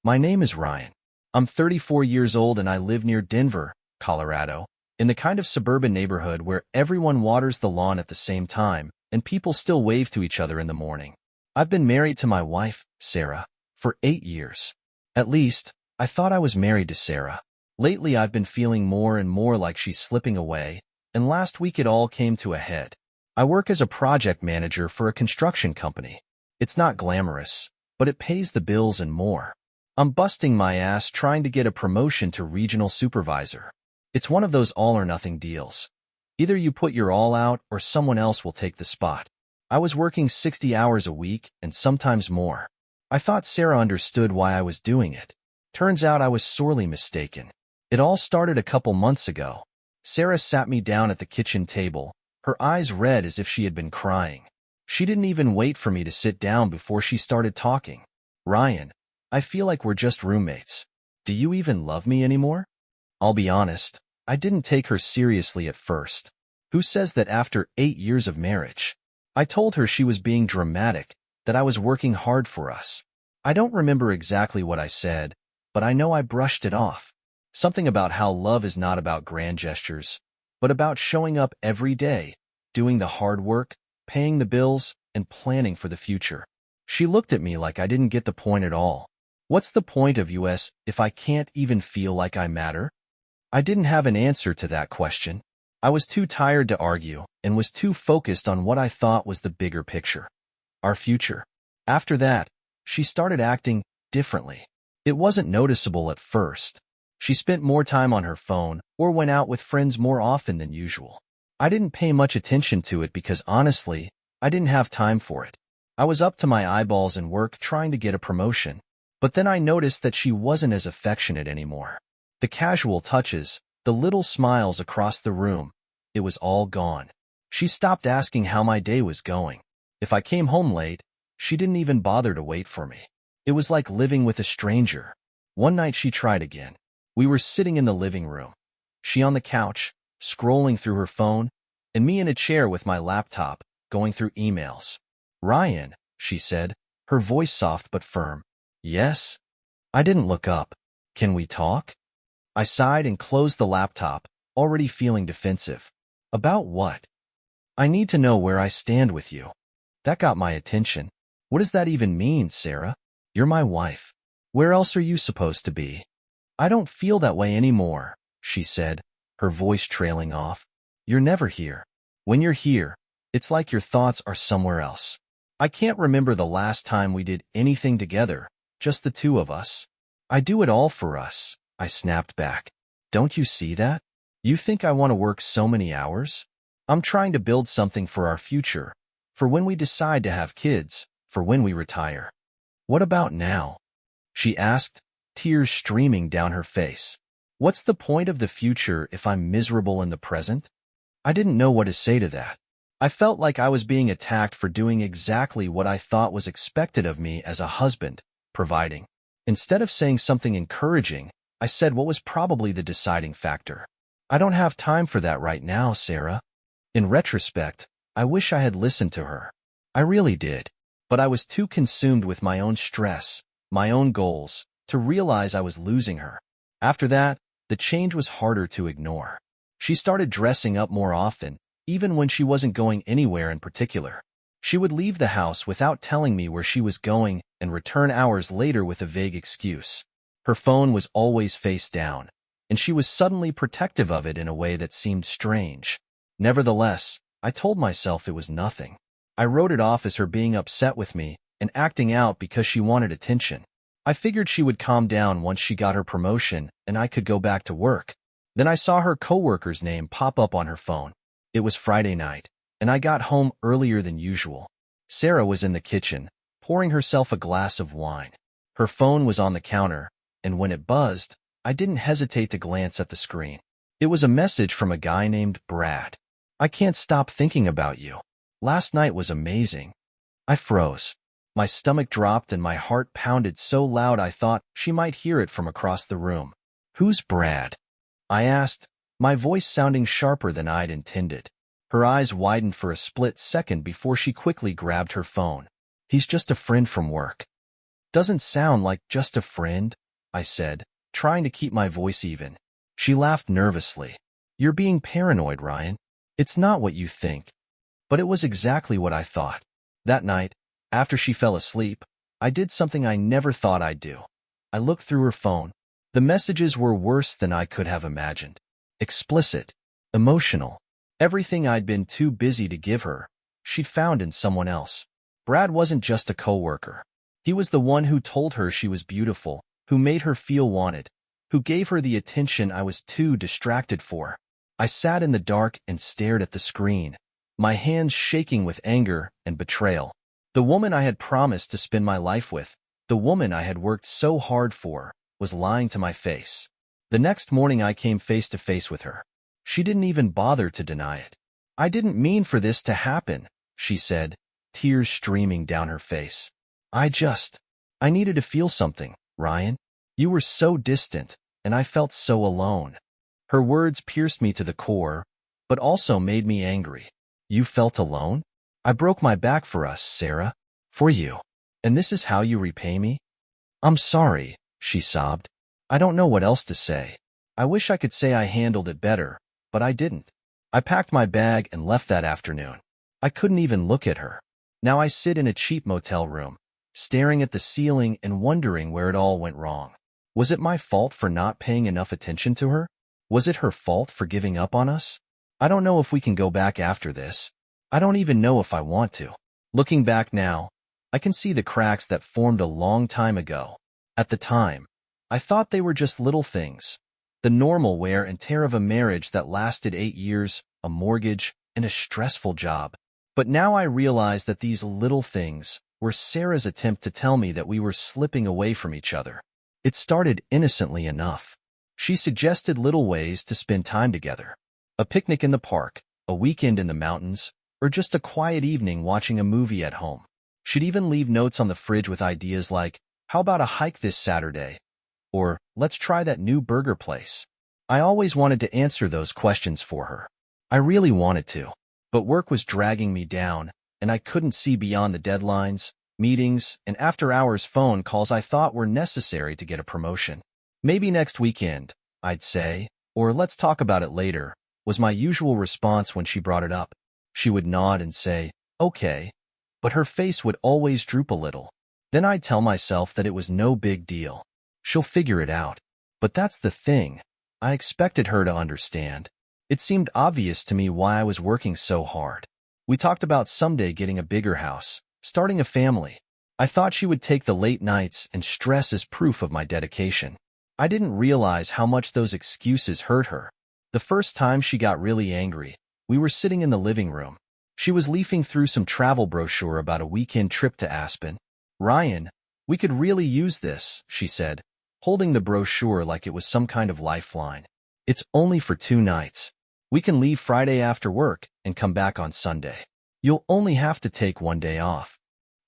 My name is Ryan. I'm 34 years old and I live near Denver, Colorado, in the kind of suburban neighborhood where everyone waters the lawn at the same time and people still wave to each other in the morning. I've been married to my wife, Sarah, for 8 years. At least, I thought I was married to Sarah. Lately, I've been feeling more and more like she's slipping away, and last week it all came to a head. I work as a project manager for a construction company. It's not glamorous, but it pays the bills and more. I'm busting my ass trying to get a promotion to regional supervisor. It's one of those all-or-nothing deals. Either you put your all out or someone else will take the spot. I was working 60 hours a week and sometimes more. I thought Sarah understood why I was doing it. Turns out I was sorely mistaken. It all started a couple months ago. Sarah sat me down at the kitchen table, her eyes red as if she had been crying. She didn't even wait for me to sit down before she started talking. "Ryan, I feel like we're just roommates. Do you even love me anymore?" I'll be honest, I didn't take her seriously at first. Who says that after 8 years of marriage? I told her she was being dramatic, that I was working hard for us. I don't remember exactly what I said, but I know I brushed it off. Something about how love is not about grand gestures, but about showing up every day, doing the hard work, paying the bills, and planning for the future. She looked at me like I didn't get the point at all. What's the point of us if I can't even feel like I matter? I didn't have an answer to that question. I was too tired to argue and was too focused on what I thought was the bigger picture. Our future. After that, she started acting differently. It wasn't noticeable at first. She spent more time on her phone or went out with friends more often than usual. I didn't pay much attention to it because honestly, I didn't have time for it. I was up to my eyeballs in work trying to get a promotion. But then I noticed that she wasn't as affectionate anymore. The casual touches, the little smiles across the room, it was all gone. She stopped asking how my day was going. If I came home late, she didn't even bother to wait for me. It was like living with a stranger. One night she tried again. We were sitting in the living room. She on the couch, scrolling through her phone, and me in a chair with my laptop, going through emails. "Ryan," she said, her voice soft but firm. "Yes?" I didn't look up. "Can we talk?" I sighed and closed the laptop, already feeling defensive. "About what?" "I need to know where I stand with you." That got my attention. "What does that even mean, Sarah? You're my wife. Where else are you supposed to be?" "I don't feel that way anymore," she said, her voice trailing off. "You're never here. When you're here, it's like your thoughts are somewhere else. I can't remember the last time we did anything together, just the two of us." "I do it all for us," I snapped back. "Don't you see that? You think I want to work so many hours? I'm trying to build something for our future, for when we decide to have kids, for when we retire." "What about now?" she asked, tears streaming down her face. "What's the point of the future if I'm miserable in the present?" I didn't know what to say to that. I felt like I was being attacked for doing exactly what I thought was expected of me as a husband, providing. Instead of saying something encouraging, I said what was probably the deciding factor. "I don't have time for that right now, Sarah." In retrospect, I wish I had listened to her. I really did. But I was too consumed with my own stress, my own goals, to realize I was losing her. After that, the change was harder to ignore. She started dressing up more often, even when she wasn't going anywhere in particular. She would leave the house without telling me where she was going and return hours later with a vague excuse. Her phone was always face down, and she was suddenly protective of it in a way that seemed strange. Nevertheless, I told myself it was nothing. I wrote it off as her being upset with me and acting out because she wanted attention. I figured she would calm down once she got her promotion and I could go back to work. Then I saw her coworker's name pop up on her phone. It was Friday night, and I got home earlier than usual. Sarah was in the kitchen, pouring herself a glass of wine. Her phone was on the counter, and when it buzzed, I didn't hesitate to glance at the screen. It was a message from a guy named Brad. "I can't stop thinking about you. Last night was amazing." I froze. My stomach dropped and my heart pounded so loud I thought she might hear it from across the room. "Who's Brad?" I asked, my voice sounding sharper than I'd intended. Her eyes widened for a split second before she quickly grabbed her phone. "He's just a friend from work." Doesn't sound like just a friend, I said, trying to keep my voice even. She laughed nervously. You're being paranoid, Ryan. It's not what you think. But it was exactly what I thought. That night, after she fell asleep, I did something I never thought I'd do. I looked through her phone. The messages were worse than I could have imagined. Explicit, emotional, everything I'd been too busy to give her, she'd found in someone else. Brad wasn't just a coworker. He was the one who told her she was beautiful, who made her feel wanted, who gave her the attention I was too distracted for. I sat in the dark and stared at the screen, my hands shaking with anger and betrayal. The woman I had promised to spend my life with, the woman I had worked so hard for, was lying to my face. The next morning I came face to face with her. She didn't even bother to deny it. I didn't mean for this to happen, she said, tears streaming down her face. I needed to feel something, Ryan. You were so distant, and I felt so alone. Her words pierced me to the core, but also made me angry. You felt alone? I broke my back for us, Sarah. For you. And this is how you repay me? I'm sorry, she sobbed. I don't know what else to say. I wish I could say I handled it better, but I didn't. I packed my bag and left that afternoon. I couldn't even look at her. Now I sit in a cheap motel room, staring at the ceiling and wondering where it all went wrong. Was it my fault for not paying enough attention to her? Was it her fault for giving up on us? I don't know if we can go back after this. I don't even know if I want to. Looking back now, I can see the cracks that formed a long time ago. At the time, I thought they were just little things. The normal wear and tear of a marriage that lasted 8 years, a mortgage, and a stressful job. But now I realize that these little things were Sarah's attempt to tell me that we were slipping away from each other. It started innocently enough. She suggested little ways to spend time together. A picnic in the park, a weekend in the mountains, or just a quiet evening watching a movie at home. She'd even leave notes on the fridge with ideas like, how about a hike this Saturday? Or, let's try that new burger place. I always wanted to answer those questions for her. I really wanted to. But work was dragging me down, and I couldn't see beyond the deadlines, meetings, and after-hours phone calls I thought were necessary to get a promotion. Maybe next weekend, I'd say, or let's talk about it later, was my usual response when she brought it up. She would nod and say, okay, but her face would always droop a little. Then I'd tell myself that it was no big deal. She'll figure it out. But that's the thing. I expected her to understand. It seemed obvious to me why I was working so hard. We talked about someday getting a bigger house, starting a family. I thought she would take the late nights and stress as proof of my dedication. I didn't realize how much those excuses hurt her. The first time she got really angry, we were sitting in the living room. She was leafing through some travel brochure about a weekend trip to Aspen. Ryan, we could really use this, she said, holding the brochure like it was some kind of lifeline. It's only for 2 nights. We can leave Friday after work and come back on Sunday. You'll only have to take 1 day off.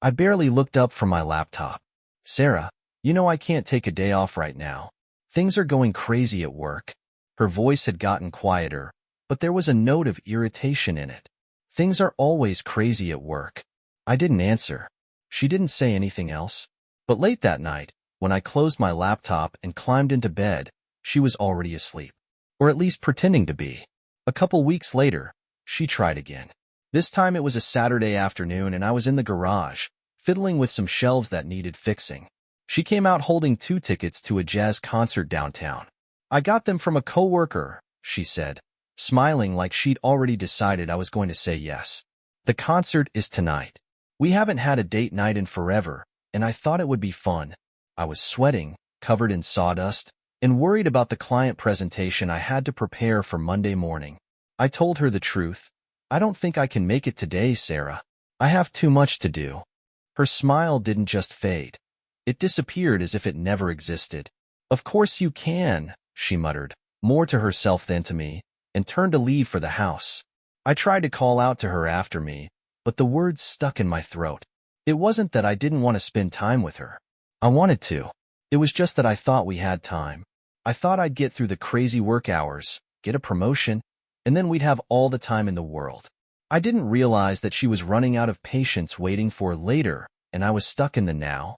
I barely looked up from my laptop. Sarah, you know I can't take a day off right now. Things are going crazy at work. Her voice had gotten quieter, but there was a note of irritation in it. Things are always crazy at work. I didn't answer. She didn't say anything else. But late that night, when I closed my laptop and climbed into bed, she was already asleep. Or at least pretending to be. A couple weeks later, she tried again. This time it was a Saturday afternoon and I was in the garage, fiddling with some shelves that needed fixing. She came out holding 2 tickets to a jazz concert downtown. I got them from a coworker, she said, smiling like she'd already decided I was going to say yes. The concert is tonight. We haven't had a date night in forever, and I thought it would be fun. I was sweating, covered in sawdust, and worried about the client presentation I had to prepare for Monday morning. I told her the truth. I don't think I can make it today, Sarah. I have too much to do. Her smile didn't just fade. It disappeared as if it never existed. Of course you can, she muttered, more to herself than to me, and turned to leave for the house. I tried to call out to her after me, but the words stuck in my throat. It wasn't that I didn't want to spend time with her. I wanted to. It was just that I thought we had time. I thought I'd get through the crazy work hours, get a promotion, and then we'd have all the time in the world. I didn't realize that she was running out of patience waiting for later, and I was stuck in the now.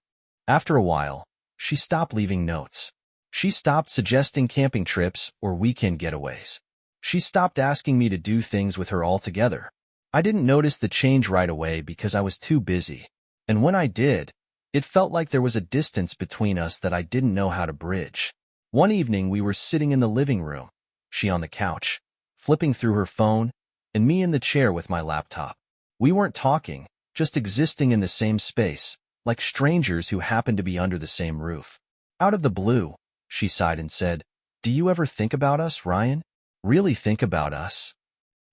After a while, she stopped leaving notes. She stopped suggesting camping trips or weekend getaways. She stopped asking me to do things with her altogether. I didn't notice the change right away because I was too busy. And when I did, it felt like there was a distance between us that I didn't know how to bridge. One evening, we were sitting in the living room, she on the couch, flipping through her phone, and me in the chair with my laptop. We weren't talking, just existing in the same space, like strangers who happened to be under the same roof. Out of the blue, she sighed and said, "Do you ever think about us, Ryan? Really think about us?"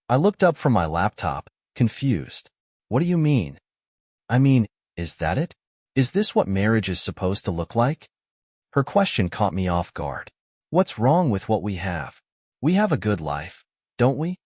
I looked up from my laptop, confused. "What do you mean?" "I mean, is that it? Is this what marriage is supposed to look like?" Her question caught me off guard. "What's wrong with what we have? We have a good life, don't we?"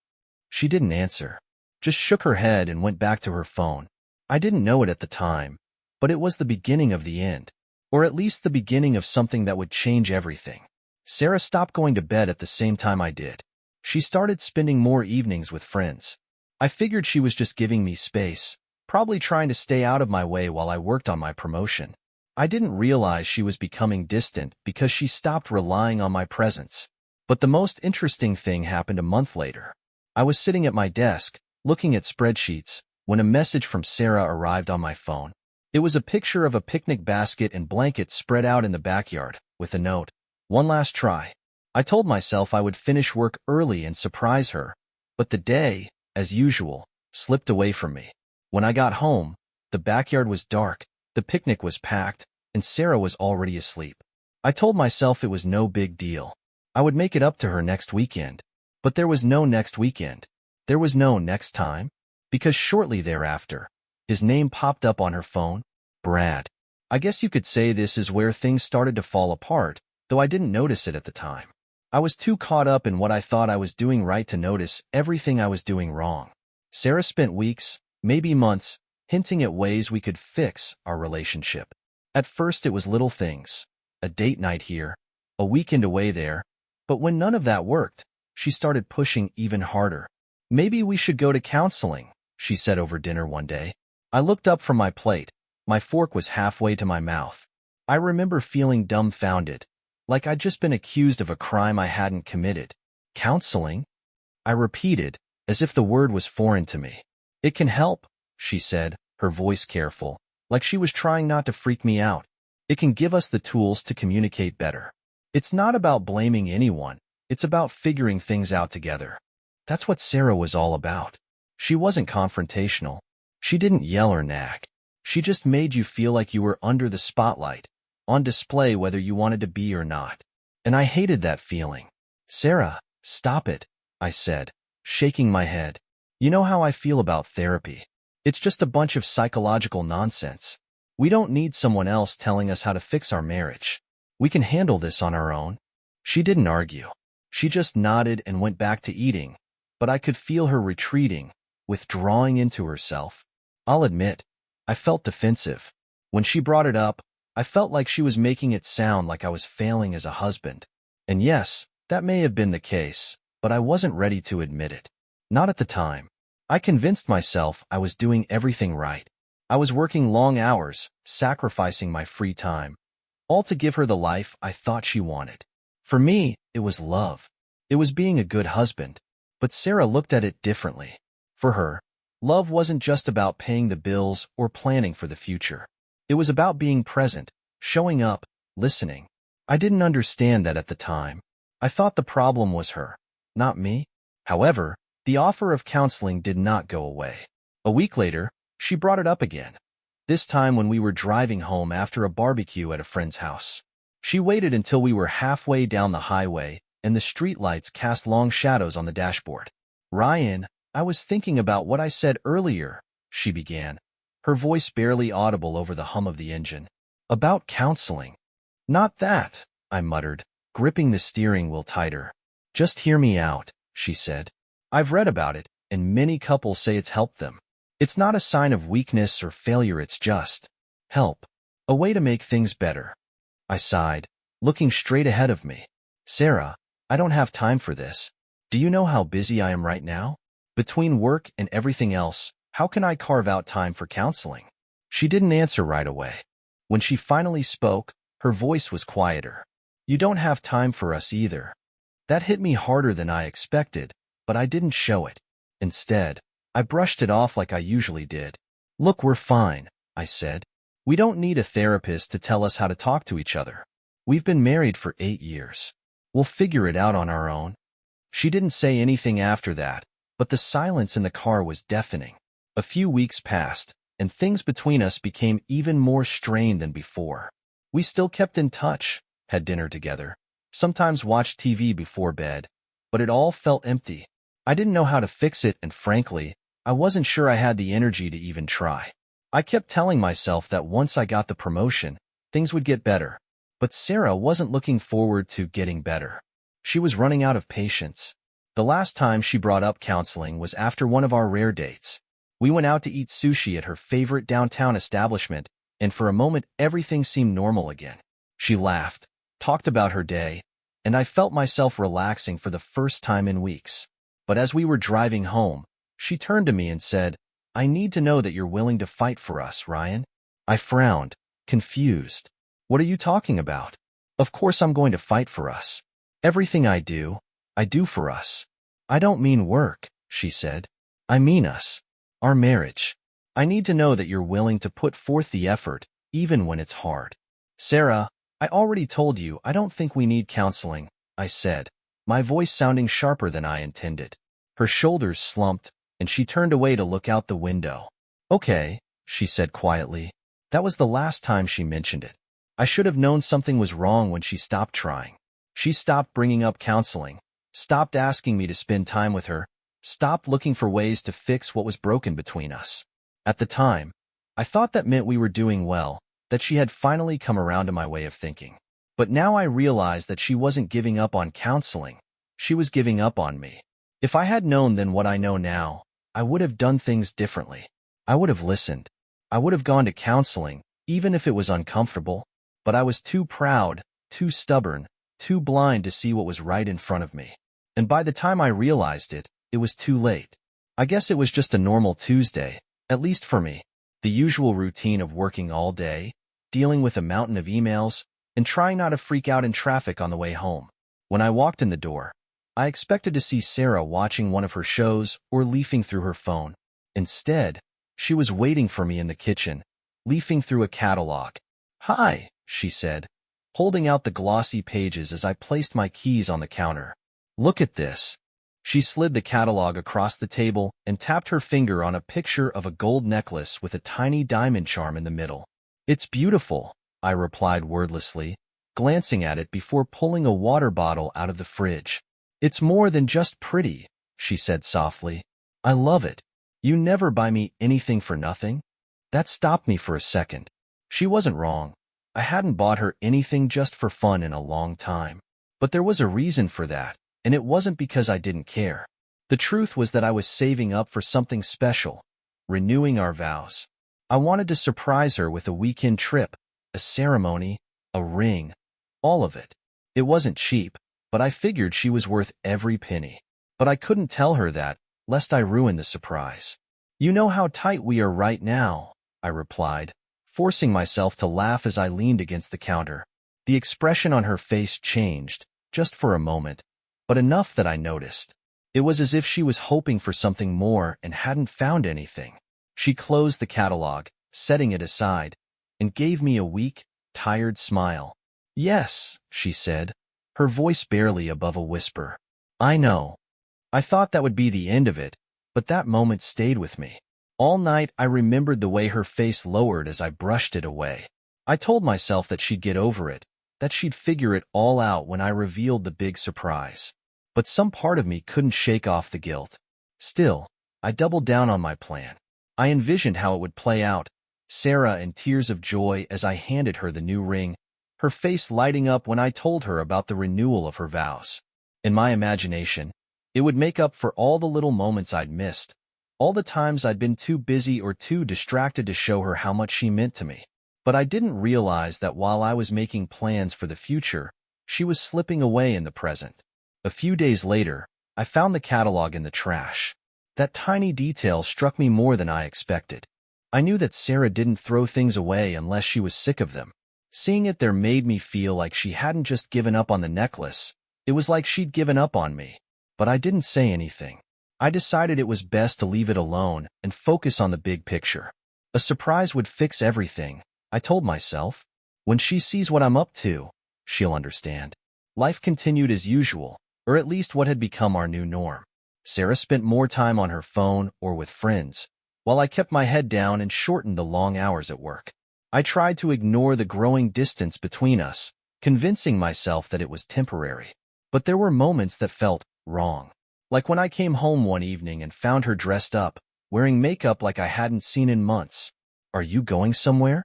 She didn't answer, just shook her head and went back to her phone. I didn't know it at the time, but it was the beginning of the end, or at least the beginning of something that would change everything. Sarah stopped going to bed at the same time I did. She started spending more evenings with friends. I figured she was just giving me space, probably trying to stay out of my way while I worked on my promotion. I didn't realize she was becoming distant because she stopped relying on my presence. But the most interesting thing happened a month later. I was sitting at my desk, looking at spreadsheets, when a message from Sarah arrived on my phone. It was a picture of a picnic basket and blankets spread out in the backyard, with a note, "One last try." I told myself I would finish work early and surprise her, but the day, as usual, slipped away from me. When I got home, the backyard was dark, the picnic was packed, and Sarah was already asleep. I told myself it was no big deal. I would make it up to her next weekend. But there was no next weekend. There was no next time. Because shortly thereafter, his name popped up on her phone, Brad. I guess you could say this is where things started to fall apart, though I didn't notice it at the time. I was too caught up in what I thought I was doing right to notice everything I was doing wrong. Sarah spent weeks, maybe months, hinting at ways we could fix our relationship. At first it was little things, a date night here, a weekend away there, but when none of that worked, she started pushing even harder. "Maybe we should go to counseling," she said over dinner one day. I looked up from my plate. My fork was halfway to my mouth. I remember feeling dumbfounded, like I'd just been accused of a crime I hadn't committed. "Counseling?" I repeated, as if the word was foreign to me. "It can help," she said, her voice careful, like she was trying not to freak me out. "It can give us the tools to communicate better. It's not about blaming anyone. It's about figuring things out together." That's what Sarah was all about. She wasn't confrontational. She didn't yell or nag. She just made you feel like you were under the spotlight, on display whether you wanted to be or not. And I hated that feeling. "Sarah, stop it," I said, shaking my head. "You know how I feel about therapy. It's just a bunch of psychological nonsense. We don't need someone else telling us how to fix our marriage. We can handle this on our own." She didn't argue. She just nodded and went back to eating, but I could feel her retreating, withdrawing into herself. I'll admit, I felt defensive. When she brought it up, I felt like she was making it sound like I was failing as a husband. And yes, that may have been the case, but I wasn't ready to admit it. Not at the time. I convinced myself I was doing everything right. I was working long hours, sacrificing my free time, all to give her the life I thought she wanted. For me, it was love. It was being a good husband. But Sarah looked at it differently. For her, love wasn't just about paying the bills or planning for the future. It was about being present, showing up, listening. I didn't understand that at the time. I thought the problem was her, not me. However, the offer of counseling did not go away. A week later, she brought it up again, this time when we were driving home after a barbecue at a friend's house. She waited until we were halfway down the highway and the streetlights cast long shadows on the dashboard. "Ryan, I was thinking about what I said earlier," she began, her voice barely audible over the hum of the engine. "About counseling." "Not that," I muttered, gripping the steering wheel tighter. "Just hear me out," she said. "I've read about it, and many couples say it's helped them. It's not a sign of weakness or failure, it's just help. A way to make things better." I sighed, looking straight ahead of me. "Sarah, I don't have time for this. Do you know how busy I am right now? Between work and everything else, how can I carve out time for counseling?" She didn't answer right away. When she finally spoke, her voice was quieter. "You don't have time for us either." That hit me harder than I expected, but I didn't show it. Instead, I brushed it off like I usually did. "Look, we're fine," I said. "We don't need a therapist to tell us how to talk to each other. We've been married for 8 years. We'll figure it out on our own." She didn't say anything after that, but the silence in the car was deafening. A few weeks passed, and things between us became even more strained than before. We still kept in touch, had dinner together, sometimes watched TV before bed, but it all felt empty. I didn't know how to fix it, and frankly, I wasn't sure I had the energy to even try. I kept telling myself that once I got the promotion, things would get better. But Sarah wasn't looking forward to getting better. She was running out of patience. The last time she brought up counseling was after one of our rare dates. We went out to eat sushi at her favorite downtown establishment, and for a moment everything seemed normal again. She laughed, talked about her day, and I felt myself relaxing for the first time in weeks. But as we were driving home, she turned to me and said, "I need to know that you're willing to fight for us, Ryan." I frowned, confused. "What are you talking about?" "Of course I'm going to fight for us. Everything I do for us." "I don't mean work," she said. "I mean us. Our marriage. I need to know that you're willing to put forth the effort, even when it's hard." "Sarah, I already told you I don't think we need counseling," I said, my voice sounding sharper than I intended. Her shoulders slumped, and she turned away to look out the window. "Okay," she said quietly. That was the last time she mentioned it. I should have known something was wrong when she stopped trying. She stopped bringing up counseling, stopped asking me to spend time with her, stopped looking for ways to fix what was broken between us. At the time, I thought that meant we were doing well, that she had finally come around to my way of thinking. But now I realized that she wasn't giving up on counseling. She was giving up on me. If I had known then what I know now, I would have done things differently. I would have listened. I would have gone to counseling, even if it was uncomfortable. But I was too proud, too stubborn, too blind to see what was right in front of me. And by the time I realized it, it was too late. I guess it was just a normal Tuesday, at least for me. The usual routine of working all day, dealing with a mountain of emails, and trying not to freak out in traffic on the way home. When I walked in the door, I expected to see Sarah watching one of her shows or leafing through her phone. Instead, she was waiting for me in the kitchen, leafing through a catalog. "Hi," she said, holding out the glossy pages as I placed my keys on the counter. "Look at this." She slid the catalog across the table and tapped her finger on a picture of a gold necklace with a tiny diamond charm in the middle. "It's beautiful," I replied wordlessly, glancing at it before pulling a water bottle out of the fridge. "It's more than just pretty," she said softly. "I love it. You never buy me anything for nothing?" That stopped me for a second. She wasn't wrong. I hadn't bought her anything just for fun in a long time. But there was a reason for that, and it wasn't because I didn't care. The truth was that I was saving up for something special, renewing our vows. I wanted to surprise her with a weekend trip, a ceremony, a ring, all of it. It wasn't cheap, but I figured she was worth every penny. But I couldn't tell her that, lest I ruin the surprise. "You know how tight we are right now," I replied, forcing myself to laugh as I leaned against the counter. The expression on her face changed, just for a moment, but enough that I noticed. It was as if she was hoping for something more and hadn't found anything. She closed the catalog, setting it aside, and gave me a weak, tired smile. "Yes," she said, her voice barely above a whisper. "I know." I thought that would be the end of it, but that moment stayed with me. All night I remembered the way her face lowered as I brushed it away. I told myself that she'd get over it, that she'd figure it all out when I revealed the big surprise. But some part of me couldn't shake off the guilt. Still, I doubled down on my plan. I envisioned how it would play out, Sarah in tears of joy as I handed her the new ring, her face lighting up when I told her about the renewal of her vows. In my imagination, it would make up for all the little moments I'd missed, all the times I'd been too busy or too distracted to show her how much she meant to me. But I didn't realize that while I was making plans for the future, she was slipping away in the present. A few days later, I found the catalog in the trash. That tiny detail struck me more than I expected. I knew that Sarah didn't throw things away unless she was sick of them. Seeing it there made me feel like she hadn't just given up on the necklace. It was like she'd given up on me. But I didn't say anything. I decided it was best to leave it alone and focus on the big picture. A surprise would fix everything, I told myself. When she sees what I'm up to, she'll understand. Life continued as usual, or at least what had become our new norm. Sarah spent more time on her phone or with friends, while I kept my head down and shortened the long hours at work. I tried to ignore the growing distance between us, convincing myself that it was temporary. But there were moments that felt wrong. Like when I came home one evening and found her dressed up, wearing makeup like I hadn't seen in months. "Are you going somewhere?"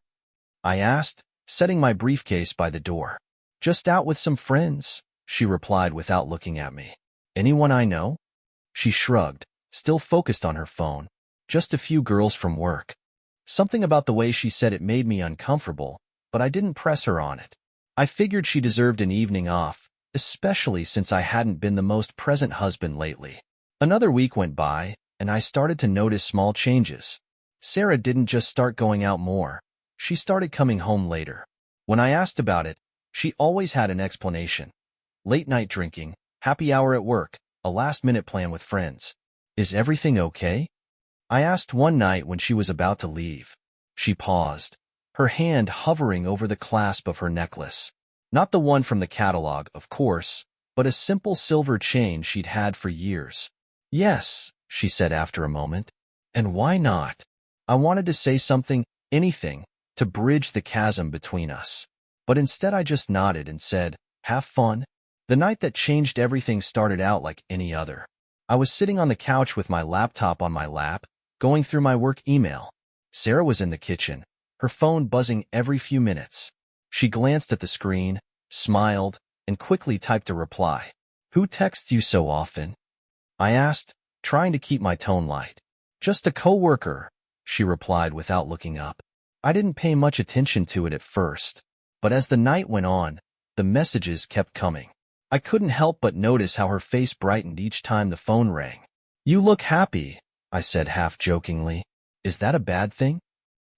I asked, setting my briefcase by the door. "Just out with some friends," she replied without looking at me. "Anyone I know?" She shrugged, still focused on her phone. "Just a few girls from work." Something about the way she said it made me uncomfortable, but I didn't press her on it. I figured she deserved an evening off, especially since I hadn't been the most present husband lately. Another week went by, and I started to notice small changes. Sarah didn't just start going out more. She started coming home later. When I asked about it, she always had an explanation. Late night drinking, happy hour at work, a last-minute plan with friends. "Is everything okay?" I asked one night when she was about to leave. She paused, her hand hovering over the clasp of her necklace. Not the one from the catalog, of course, but a simple silver chain she'd had for years. "Yes," she said after a moment. "And why not?" I wanted to say something, anything, to bridge the chasm between us. But instead I just nodded and said, "Have fun." The night that changed everything started out like any other. I was sitting on the couch with my laptop on my lap, going through my work email. Sarah was in the kitchen, her phone buzzing every few minutes. She glanced at the screen, smiled, and quickly typed a reply. "Who texts you so often?" I asked, trying to keep my tone light. "Just a coworker," she replied without looking up. I didn't pay much attention to it at first, but as the night went on, the messages kept coming. I couldn't help but notice how her face brightened each time the phone rang. "You look happy," I said half-jokingly. "Is that a bad thing?"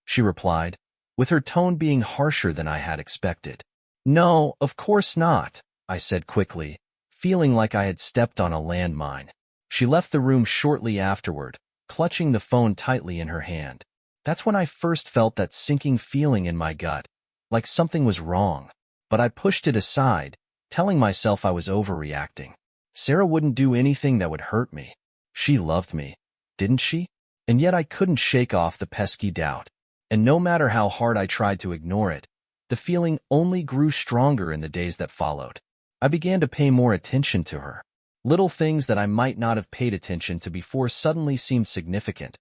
She replied, with her tone being harsher than I had expected. "No, of course not," I said quickly, feeling like I had stepped on a landmine. She left the room shortly afterward, clutching the phone tightly in her hand. That's when I first felt that sinking feeling in my gut, like something was wrong. But I pushed it aside, telling myself I was overreacting. Sarah wouldn't do anything that would hurt me. She loved me, didn't she? And yet I couldn't shake off the pesky doubt. And no matter how hard I tried to ignore it, the feeling only grew stronger in the days that followed. I began to pay more attention to her. Little things that I might not have paid attention to before suddenly seemed significant.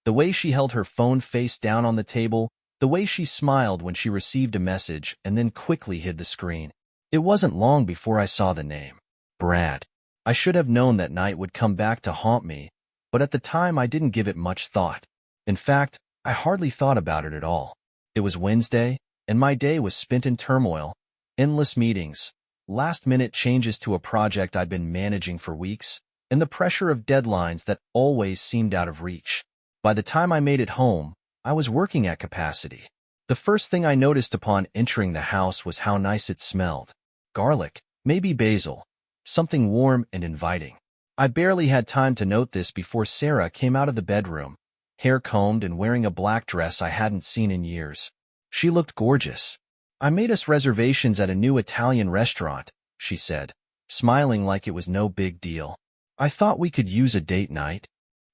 The way she held her phone face down on the table, the way she smiled when she received a message and then quickly hid the screen. It wasn't long before I saw the name. Brad. I should have known that night would come back to haunt me, but at the time I didn't give it much thought. In fact, I hardly thought about it at all. It was Wednesday, and my day was spent in turmoil, endless meetings, last-minute changes to a project I'd been managing for weeks, and the pressure of deadlines that always seemed out of reach. By the time I made it home, I was working at capacity. The first thing I noticed upon entering the house was how nice it smelled. Garlic, maybe basil, something warm and inviting. I barely had time to note this before Sarah came out of the bedroom, hair combed and wearing a black dress I hadn't seen in years. She looked gorgeous. "I made us reservations at a new Italian restaurant," she said, smiling like it was no big deal. "I thought we could use a date night."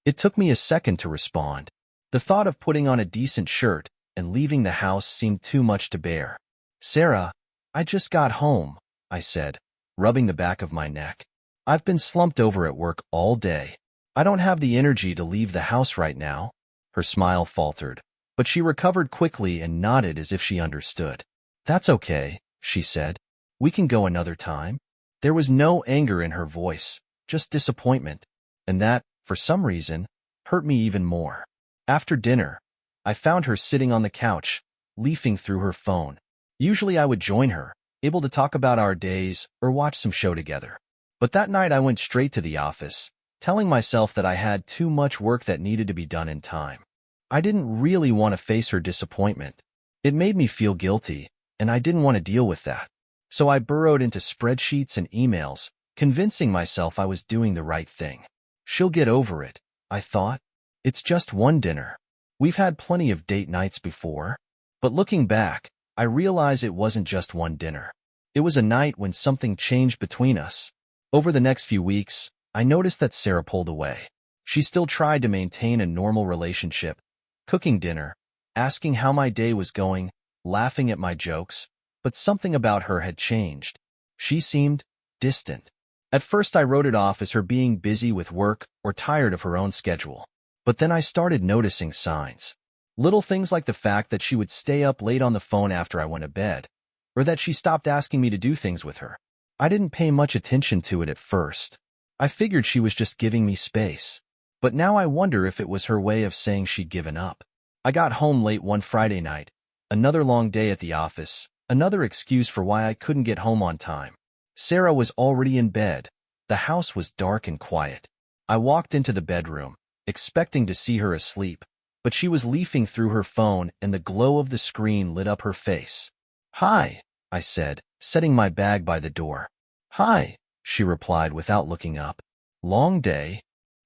It took me a second to respond. The thought of putting on a decent shirt and leaving the house seemed too much to bear. "Sarah, I just got home," I said, rubbing the back of my neck. "I've been slumped over at work all day. I don't have the energy to leave the house right now." Her smile faltered, but she recovered quickly and nodded as if she understood. "That's okay," she said. "We can go another time." There was no anger in her voice, just disappointment, and that, for some reason, hurt me even more. After dinner, I found her sitting on the couch, leafing through her phone. Usually I would join her, able to talk about our days or watch some show together. But that night I went straight to the office, telling myself that I had too much work that needed to be done in time. I didn't really want to face her disappointment. It made me feel guilty, and I didn't want to deal with that. So I burrowed into spreadsheets and emails, convincing myself I was doing the right thing. She'll get over it, I thought. It's just one dinner. We've had plenty of date nights before. But looking back, I realize it wasn't just one dinner. It was a night when something changed between us. Over the next few weeks, I noticed that Sarah pulled away. She still tried to maintain a normal relationship, cooking dinner, asking how my day was going, laughing at my jokes, but something about her had changed. She seemed distant. At first I wrote it off as her being busy with work or tired of her own schedule. But then I started noticing signs. Little things like the fact that she would stay up late on the phone after I went to bed, or that she stopped asking me to do things with her. I didn't pay much attention to it at first. I figured she was just giving me space. But now I wonder if it was her way of saying she'd given up. I got home late one Friday night, another long day at the office, another excuse for why I couldn't get home on time. Sarah was already in bed. The house was dark and quiet. I walked into the bedroom, expecting to see her asleep, but she was leafing through her phone and the glow of the screen lit up her face. "Hi," I said, setting my bag by the door. "Hi," she replied without looking up. "Long day?"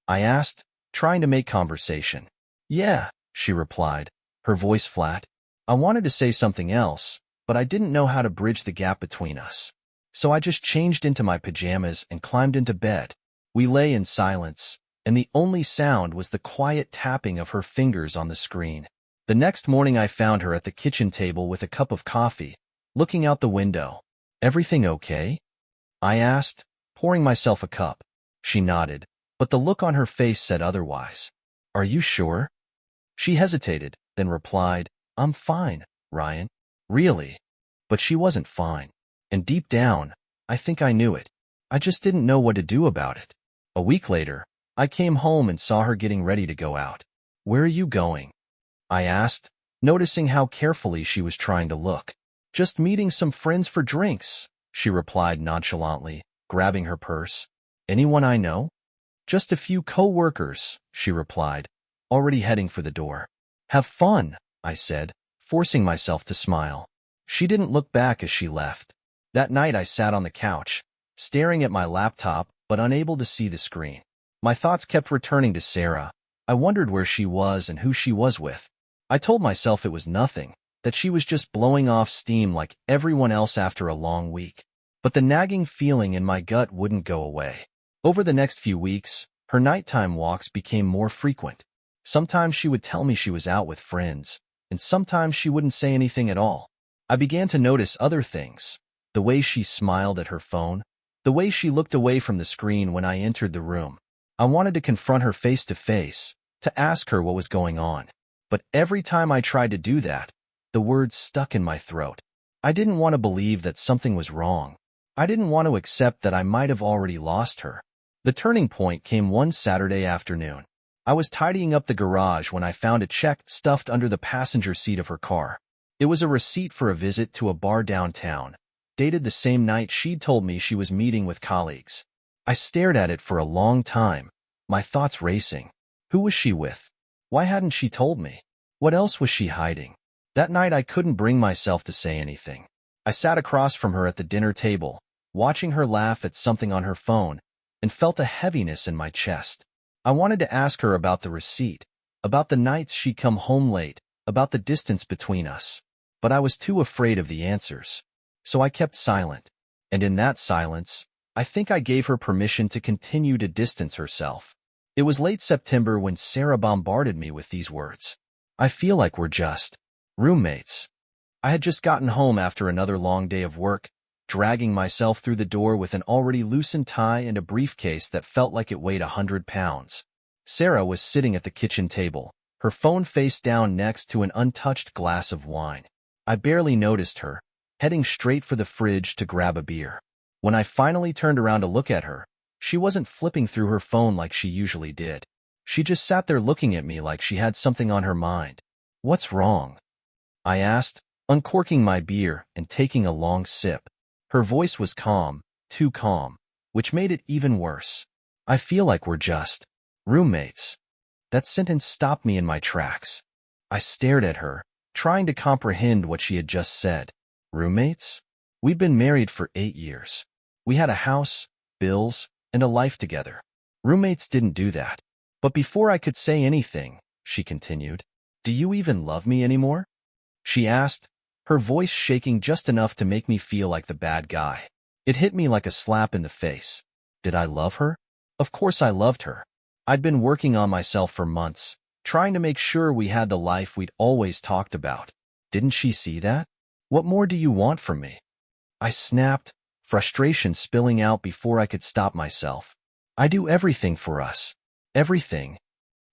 I asked, trying to make conversation. "Yeah," she replied, her voice flat. I wanted to say something else, but I didn't know how to bridge the gap between us. So I just changed into my pajamas and climbed into bed. We lay in silence, and the only sound was the quiet tapping of her fingers on the screen. The next morning I found her at the kitchen table with a cup of coffee, looking out the window. "Everything okay?" I asked, pouring myself a cup. She nodded, but the look on her face said otherwise. "Are you sure?" She hesitated, then replied, "I'm fine, Ryan." Really? But she wasn't fine. And deep down, I think I knew it. I just didn't know what to do about it. A week later, I came home and saw her getting ready to go out. "Where are you going?" I asked, noticing how carefully she was trying to look. "Just meeting some friends for drinks," she replied nonchalantly, grabbing her purse. "Anyone I know?" "Just a few co-workers," she replied, already heading for the door. "Have fun," I said, forcing myself to smile. She didn't look back as she left. That night I sat on the couch, staring at my laptop but unable to see the screen. My thoughts kept returning to Sarah. I wondered where she was and who she was with. I told myself it was nothing, that she was just blowing off steam like everyone else after a long week. But the nagging feeling in my gut wouldn't go away. Over the next few weeks, her nighttime walks became more frequent. Sometimes she would tell me she was out with friends, and sometimes she wouldn't say anything at all. I began to notice other things. The way she smiled at her phone, the way she looked away from the screen when I entered the room. I wanted to confront her face to face, to ask her what was going on. But every time I tried to do that, the words stuck in my throat. I didn't want to believe that something was wrong. I didn't want to accept that I might have already lost her. The turning point came one Saturday afternoon. I was tidying up the garage when I found a check stuffed under the passenger seat of her car. It was a receipt for a visit to a bar downtown, dated the same night she'd told me she was meeting with colleagues. I stared at it for a long time, my thoughts racing. Who was she with? Why hadn't she told me? What else was she hiding? That night I couldn't bring myself to say anything. I sat across from her at the dinner table, watching her laugh at something on her phone, and felt a heaviness in my chest. I wanted to ask her about the receipt, about the nights she'd come home late, about the distance between us. But I was too afraid of the answers. So I kept silent. And in that silence, I think I gave her permission to continue to distance herself. It was late September when Sarah bombarded me with these words. "I feel like we're just roommates." I had just gotten home after another long day of work, dragging myself through the door with an already loosened tie and a briefcase that felt like it weighed 100 pounds. Sarah was sitting at the kitchen table, her phone face down next to an untouched glass of wine. I barely noticed her, heading straight for the fridge to grab a beer. When I finally turned around to look at her, she wasn't flipping through her phone like she usually did. She just sat there looking at me like she had something on her mind. "What's wrong?" I asked, uncorking my beer and taking a long sip. Her voice was calm, too calm, which made it even worse. "I feel like we're just roommates." That sentence stopped me in my tracks. I stared at her, trying to comprehend what she had just said. Roommates? We'd been married for 8 years. We had a house, bills, and a life together. Roommates didn't do that. But before I could say anything, she continued, "Do you even love me anymore?" She asked, her voice shaking just enough to make me feel like the bad guy. It hit me like a slap in the face. Did I love her? Of course I loved her. I'd been working on myself for months, trying to make sure we had the life we'd always talked about. Didn't she see that? What more do you want from me? I snapped, frustration spilling out before I could stop myself. I do everything for us. Everything.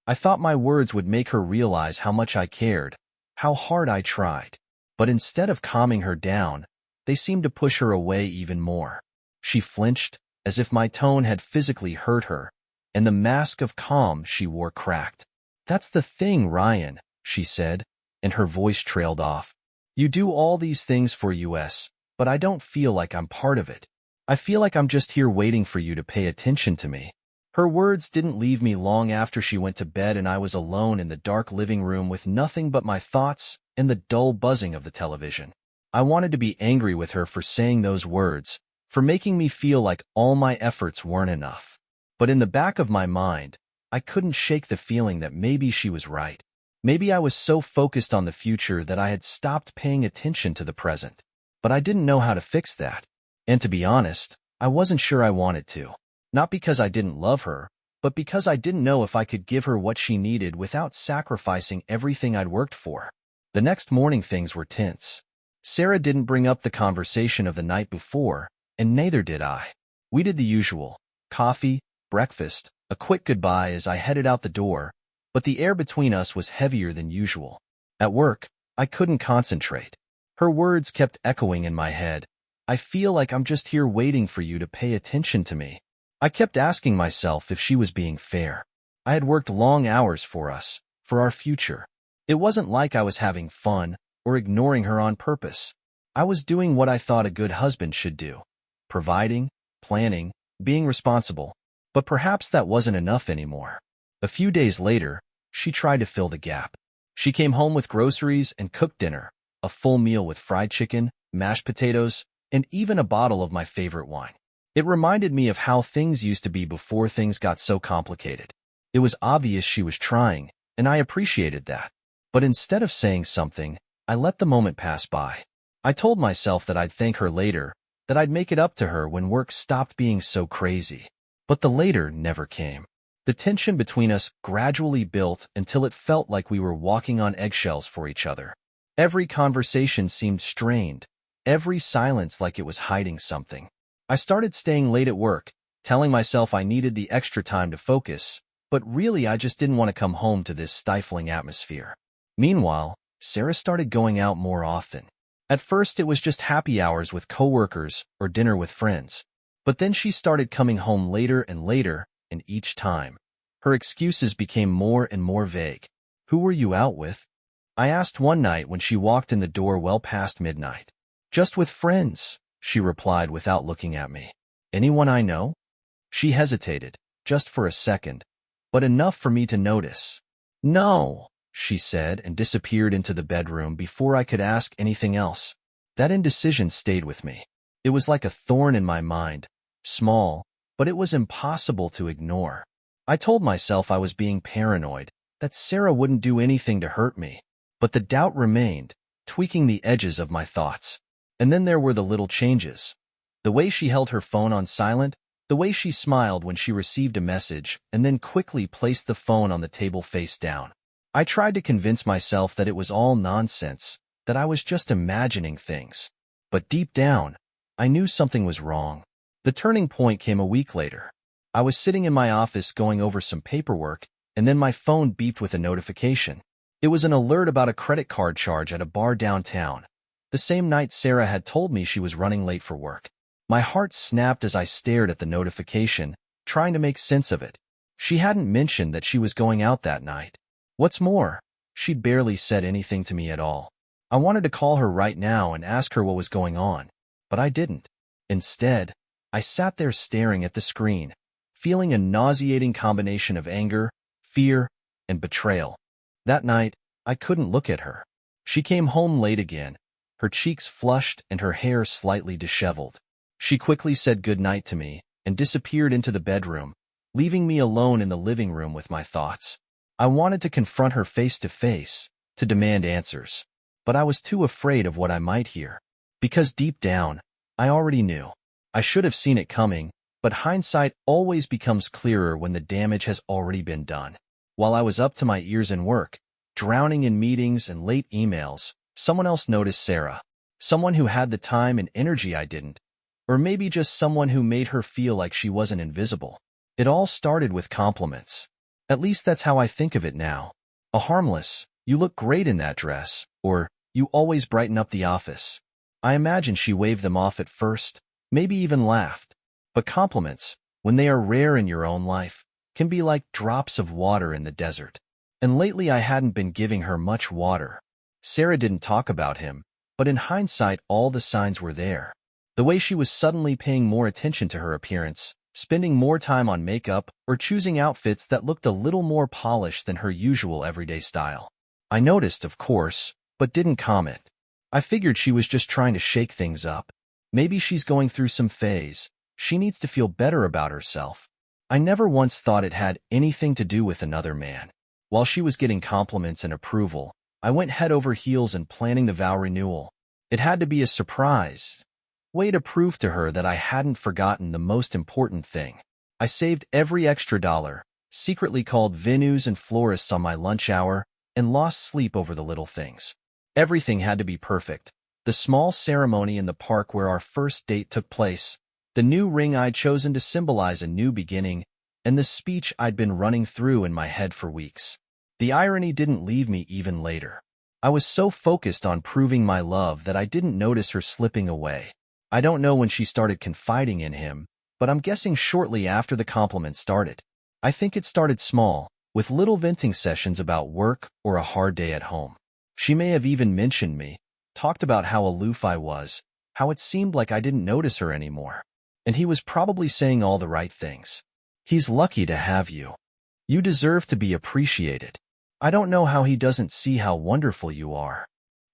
I thought my words would make her realize how much I cared, how hard I tried. But instead of calming her down, they seemed to push her away even more. She flinched, as if my tone had physically hurt her, and the mask of calm she wore cracked. "That's the thing, Ryan," she said, and her voice trailed off. "You do all these things for us, but I don't feel like I'm part of it. I feel like I'm just here waiting for you to pay attention to me." Her words didn't leave me long after she went to bed and I was alone in the dark living room with nothing but my thoughts and the dull buzzing of the television. I wanted to be angry with her for saying those words, for making me feel like all my efforts weren't enough. But in the back of my mind, I couldn't shake the feeling that maybe she was right. Maybe I was so focused on the future that I had stopped paying attention to the present. But I didn't know how to fix that. And to be honest, I wasn't sure I wanted to. Not because I didn't love her, but because I didn't know if I could give her what she needed without sacrificing everything I'd worked for. The next morning things were tense. Sarah didn't bring up the conversation of the night before, and neither did I. We did the usual. Coffee, breakfast, a quick goodbye as I headed out the door, but the air between us was heavier than usual. At work, I couldn't concentrate. Her words kept echoing in my head. "I feel like I'm just here waiting for you to pay attention to me." I kept asking myself if she was being fair. I had worked long hours for us, for our future. It wasn't like I was having fun or ignoring her on purpose. I was doing what I thought a good husband should do. Providing, planning, being responsible. But perhaps that wasn't enough anymore. A few days later, she tried to fill the gap. She came home with groceries and cooked dinner, a full meal with fried chicken, mashed potatoes, and even a bottle of my favorite wine. It reminded me of how things used to be before things got so complicated. It was obvious she was trying, and I appreciated that. But instead of saying something, I let the moment pass by. I told myself that I'd thank her later, that I'd make it up to her when work stopped being so crazy. But the later never came. The tension between us gradually built until it felt like we were walking on eggshells for each other. Every conversation seemed strained, every silence like it was hiding something. I started staying late at work, telling myself I needed the extra time to focus, but really I just didn't want to come home to this stifling atmosphere. Meanwhile, Sarah started going out more often. At first it was just happy hours with coworkers or dinner with friends. But then she started coming home later, and each time, her excuses became more and more vague. "Who were you out with?" I asked one night when she walked in the door well past midnight. "Just with friends," she replied without looking at me. "Anyone I know?" She hesitated, just for a second, but enough for me to notice. "No," she said and disappeared into the bedroom before I could ask anything else. That indecision stayed with me. It was like a thorn in my mind, small, but it was impossible to ignore. I told myself I was being paranoid, that Sarah wouldn't do anything to hurt me. But the doubt remained, tweaking the edges of my thoughts. And then there were the little changes. The way she held her phone on silent, the way she smiled when she received a message, and then quickly placed the phone on the table face down. I tried to convince myself that it was all nonsense, that I was just imagining things. But deep down, I knew something was wrong. The turning point came a week later. I was sitting in my office going over some paperwork, and then my phone beeped with a notification. It was an alert about a credit card charge at a bar downtown, the same night Sarah had told me she was running late for work. My heart snapped as I stared at the notification, trying to make sense of it. She hadn't mentioned that she was going out that night. What's more, she'd barely said anything to me at all. I wanted to call her right now and ask her what was going on, but I didn't. Instead, I sat there staring at the screen, feeling a nauseating combination of anger, fear, and betrayal. That night, I couldn't look at her. She came home late again, her cheeks flushed and her hair slightly disheveled. She quickly said goodnight to me and disappeared into the bedroom, leaving me alone in the living room with my thoughts. I wanted to confront her face to face, to demand answers, but I was too afraid of what I might hear. Because deep down, I already knew. I should have seen it coming, but hindsight always becomes clearer when the damage has already been done. While I was up to my ears in work, drowning in meetings and late emails, someone else noticed Sarah. Someone who had the time and energy I didn't. Or maybe just someone who made her feel like she wasn't invisible. It all started with compliments. At least that's how I think of it now. A harmless, "You look great in that dress," or "You always brighten up the office." I imagine she waved them off at first, maybe even laughed. But compliments, when they are rare in your own life, can be like drops of water in the desert. And lately I hadn't been giving her much water. Sarah didn't talk about him, but in hindsight all the signs were there. The way she was suddenly paying more attention to her appearance, spending more time on makeup, or choosing outfits that looked a little more polished than her usual everyday style. I noticed, of course, but didn't comment. I figured she was just trying to shake things up. Maybe she's going through some phase. She needs to feel better about herself. I never once thought it had anything to do with another man. While she was getting compliments and approval, I went head over heels in planning the vow renewal. It had to be a surprise. Way to prove to her that I hadn't forgotten the most important thing. I saved every extra dollar, secretly called venues and florists on my lunch hour, and lost sleep over the little things. Everything had to be perfect. The small ceremony in the park where our first date took place, the new ring I'd chosen to symbolize a new beginning, and the speech I'd been running through in my head for weeks. The irony didn't leave me even later. I was so focused on proving my love that I didn't notice her slipping away. I don't know when she started confiding in him, but I'm guessing shortly after the compliments started. I think it started small, with little venting sessions about work or a hard day at home. She may have even mentioned me, talked about how aloof I was, how it seemed like I didn't notice her anymore. And he was probably saying all the right things. "He's lucky to have you. You deserve to be appreciated. I don't know how he doesn't see how wonderful you are."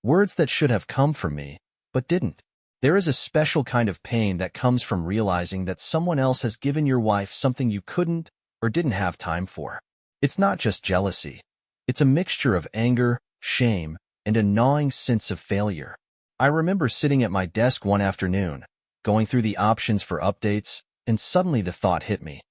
Words that should have come from me, but didn't. There is a special kind of pain that comes from realizing that someone else has given your wife something you couldn't or didn't have time for. It's not just jealousy. It's a mixture of anger, shame, and a gnawing sense of failure. I remember sitting at my desk one afternoon, going through the options for updates, and suddenly the thought hit me.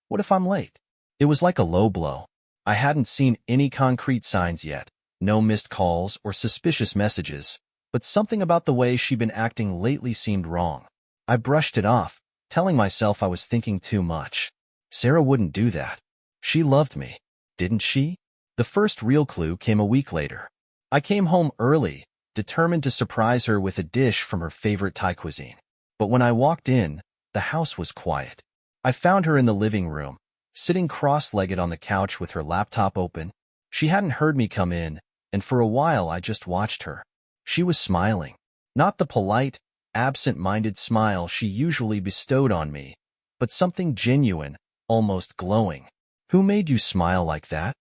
What if I'm late? It was like a low blow. I hadn't seen any concrete signs yet, no missed calls or suspicious messages, but something about the way she'd been acting lately seemed wrong. I brushed it off, telling myself I was thinking too much. Sarah wouldn't do that. She loved me, didn't she? The first real clue came a week later. I came home early, determined to surprise her with a dish from her favorite Thai cuisine. But when I walked in, the house was quiet. I found her in the living room, sitting cross-legged on the couch with her laptop open. She hadn't heard me come in, and for a while I just watched her. She was smiling. Not the polite, absent-minded smile she usually bestowed on me, but something genuine, almost glowing. "Who made you smile like that?"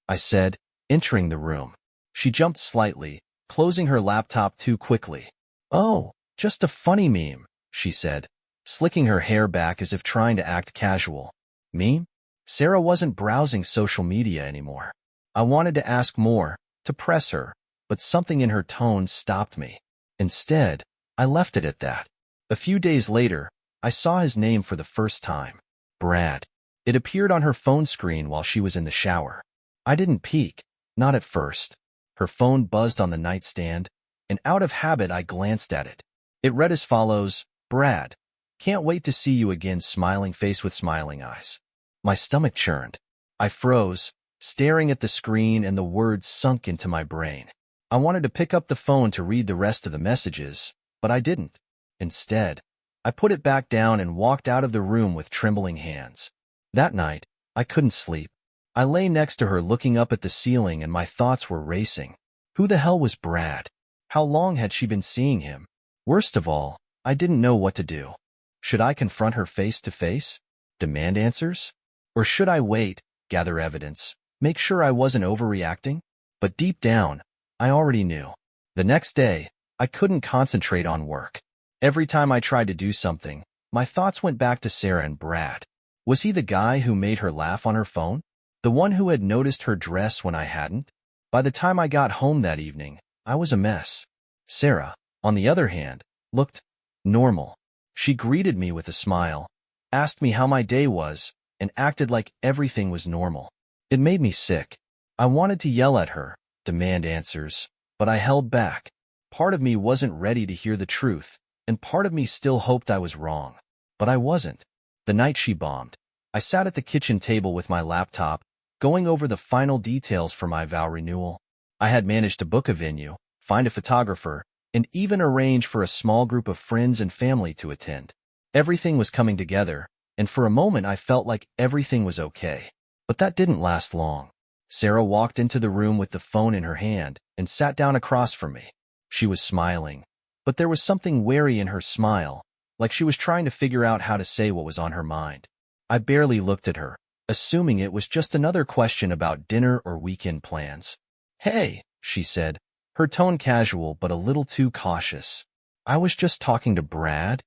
I said, entering the room. She jumped slightly, closing her laptop too quickly. "Oh, just a funny meme," she said, slicking her hair back as if trying to act casual. Meme? Sarah wasn't browsing social media anymore. I wanted to ask more, to press her, but something in her tone stopped me. Instead, I left it at that. A few days later, I saw his name for the first time. Brad. It appeared on her phone screen while she was in the shower. I didn't peek, not at first. Her phone buzzed on the nightstand, and out of habit I glanced at it. It read as follows: "Brad, can't wait to see you again, smiling face with smiling eyes." My stomach churned. I froze, staring at the screen, and the words sunk into my brain. I wanted to pick up the phone to read the rest of the messages, but I didn't. Instead, I put it back down and walked out of the room with trembling hands. That night, I couldn't sleep. I lay next to her looking up at the ceiling, and my thoughts were racing. Who the hell was Brad? How long had she been seeing him? Worst of all, I didn't know what to do. Should I confront her face to face? Demand answers? Or should I wait, gather evidence, make sure I wasn't overreacting? But deep down, I already knew. The next day, I couldn't concentrate on work. Every time I tried to do something, my thoughts went back to Sarah and Brad. Was he the guy who made her laugh on her phone? The one who had noticed her dress when I hadn't? By the time I got home that evening, I was a mess. Sarah, on the other hand, looked normal. She greeted me with a smile, asked me how my day was, and acted like everything was normal. It made me sick. I wanted to yell at her, demand answers, but I held back. Part of me wasn't ready to hear the truth, and part of me still hoped I was wrong. But I wasn't. The night she bombed, I sat at the kitchen table with my laptop, going over the final details for my vow renewal. I had managed to book a venue, find a photographer, and even arrange for a small group of friends and family to attend. Everything was coming together, and for a moment I felt like everything was okay. But that didn't last long. Sarah walked into the room with the phone in her hand and sat down across from me. She was smiling, but there was something wary in her smile, like she was trying to figure out how to say what was on her mind. I barely looked at her, assuming it was just another question about dinner or weekend plans. "Hey," she said, her tone casual but a little too cautious. "I was just talking to Brad."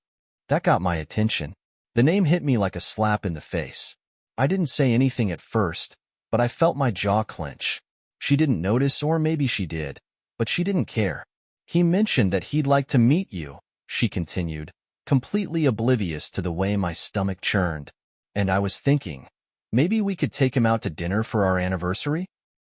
That got my attention. The name hit me like a slap in the face. I didn't say anything at first, but I felt my jaw clench. She didn't notice, or maybe she did, but she didn't care. "He mentioned that he'd like to meet you," she continued, completely oblivious to the way my stomach churned. And I was thinking, maybe we could take him out to dinner for our anniversary?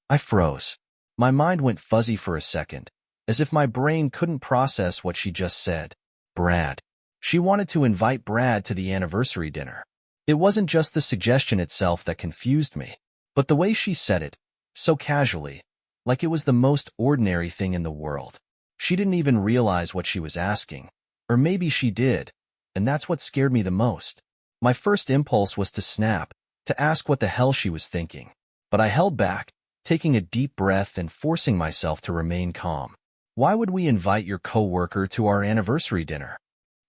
I froze. My mind went fuzzy for a second, as if my brain couldn't process what she just said. Brad. She wanted to invite Brad to the anniversary dinner. It wasn't just the suggestion itself that confused me, but the way she said it, so casually, like it was the most ordinary thing in the world. She didn't even realize what she was asking. Or maybe she did, and that's what scared me the most. My first impulse was to snap, to ask what the hell she was thinking. But I held back, taking a deep breath and forcing myself to remain calm. "Why would we invite your coworker to our anniversary dinner?"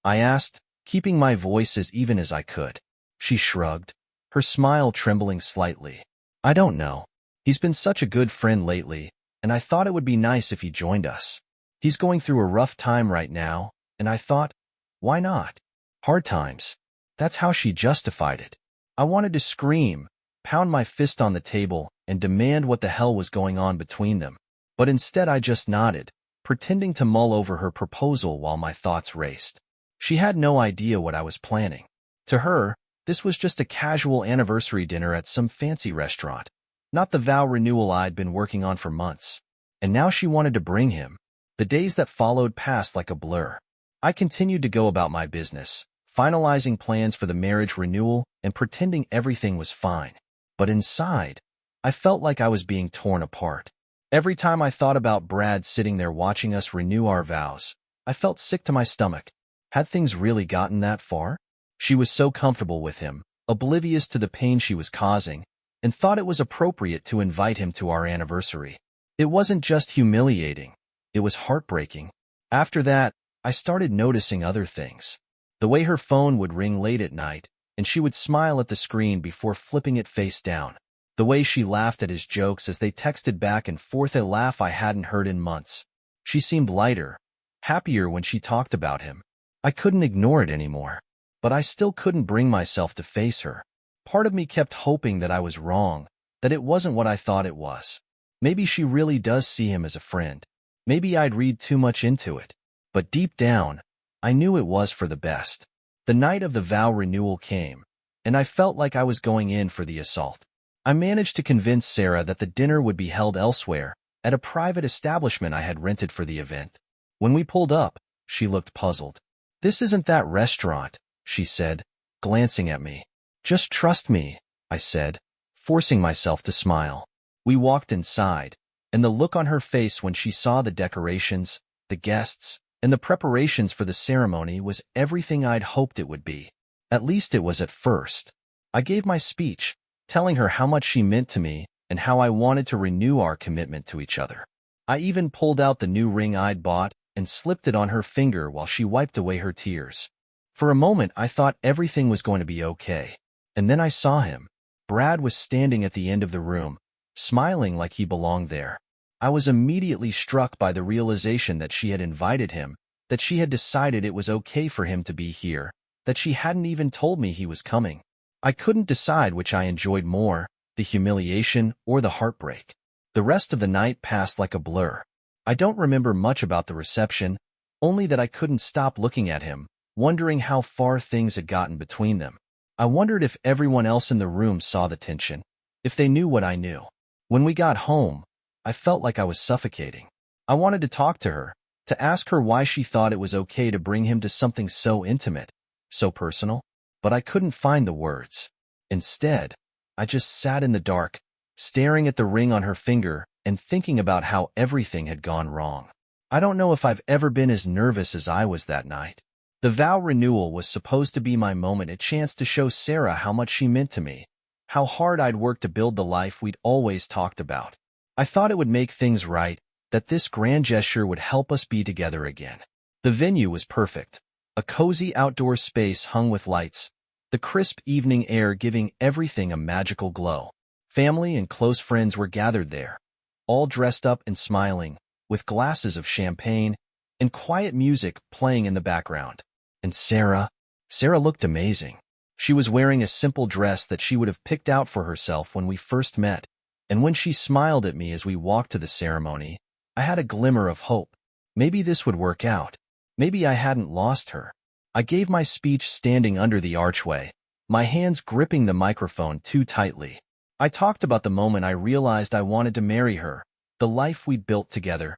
I asked, keeping my voice as even as I could. She shrugged, her smile trembling slightly. "I don't know. He's been such a good friend lately, and I thought it would be nice if he joined us. He's going through a rough time right now, and I thought, why not? Hard times." That's how she justified it. I wanted to scream, pound my fist on the table, and demand what the hell was going on between them. But instead I just nodded, pretending to mull over her proposal while my thoughts raced. She had no idea what I was planning. To her, this was just a casual anniversary dinner at some fancy restaurant, not the vow renewal I'd been working on for months. And now she wanted to bring him. The days that followed passed like a blur. I continued to go about my business, finalizing plans for the marriage renewal and pretending everything was fine. But inside, I felt like I was being torn apart. Every time I thought about Brad sitting there watching us renew our vows, I felt sick to my stomach. Had things really gotten that far? She was so comfortable with him, oblivious to the pain she was causing, and thought it was appropriate to invite him to our anniversary. It wasn't just humiliating. It was heartbreaking. After that, I started noticing other things. The way her phone would ring late at night, and she would smile at the screen before flipping it face down. The way she laughed at his jokes as they texted back and forth, a laugh I hadn't heard in months. She seemed lighter, happier when she talked about him. I couldn't ignore it anymore. But I still couldn't bring myself to face her. Part of me kept hoping that I was wrong, that it wasn't what I thought it was. Maybe she really does see him as a friend. Maybe I'd read too much into it. But deep down, I knew it was for the best. The night of the vow renewal came, and I felt like I was going in for the assault. I managed to convince Sarah that the dinner would be held elsewhere, at a private establishment I had rented for the event. When we pulled up, she looked puzzled. "This isn't that restaurant," she said, glancing at me. "Just trust me," I said, forcing myself to smile. We walked inside, and the look on her face when she saw the decorations, the guests, and the preparations for the ceremony was everything I'd hoped it would be. At least it was at first. I gave my speech, telling her how much she meant to me and how I wanted to renew our commitment to each other. I even pulled out the new ring I'd bought and slipped it on her finger while she wiped away her tears. For a moment, I thought everything was going to be okay. And then I saw him. Brad was standing at the end of the room, smiling like he belonged there. I was immediately struck by the realization that she had invited him, that she had decided it was okay for him to be here, that she hadn't even told me he was coming. I couldn't decide which I enjoyed more, the humiliation or the heartbreak. The rest of the night passed like a blur. I don't remember much about the reception, only that I couldn't stop looking at him, wondering how far things had gotten between them. I wondered if everyone else in the room saw the tension, if they knew what I knew. When we got home, I felt like I was suffocating. I wanted to talk to her, to ask her why she thought it was okay to bring him to something so intimate, so personal, but I couldn't find the words. Instead, I just sat in the dark, staring at the ring on her finger and thinking about how everything had gone wrong. I don't know if I've ever been as nervous as I was that night. The vow renewal was supposed to be my moment, a chance to show Sarah how much she meant to me, how hard I'd worked to build the life we'd always talked about. I thought it would make things right, that this grand gesture would help us be together again. The venue was perfect, a cozy outdoor space hung with lights, the crisp evening air giving everything a magical glow. Family and close friends were gathered there, all dressed up and smiling, with glasses of champagne and quiet music playing in the background. And Sarah looked amazing. She was wearing a simple dress that she would have picked out for herself when we first met, and when she smiled at me as we walked to the ceremony, I had a glimmer of hope. Maybe this would work out. Maybe I hadn't lost her. I gave my speech standing under the archway, my hands gripping the microphone too tightly. I talked about the moment I realized I wanted to marry her, the life we'd built together,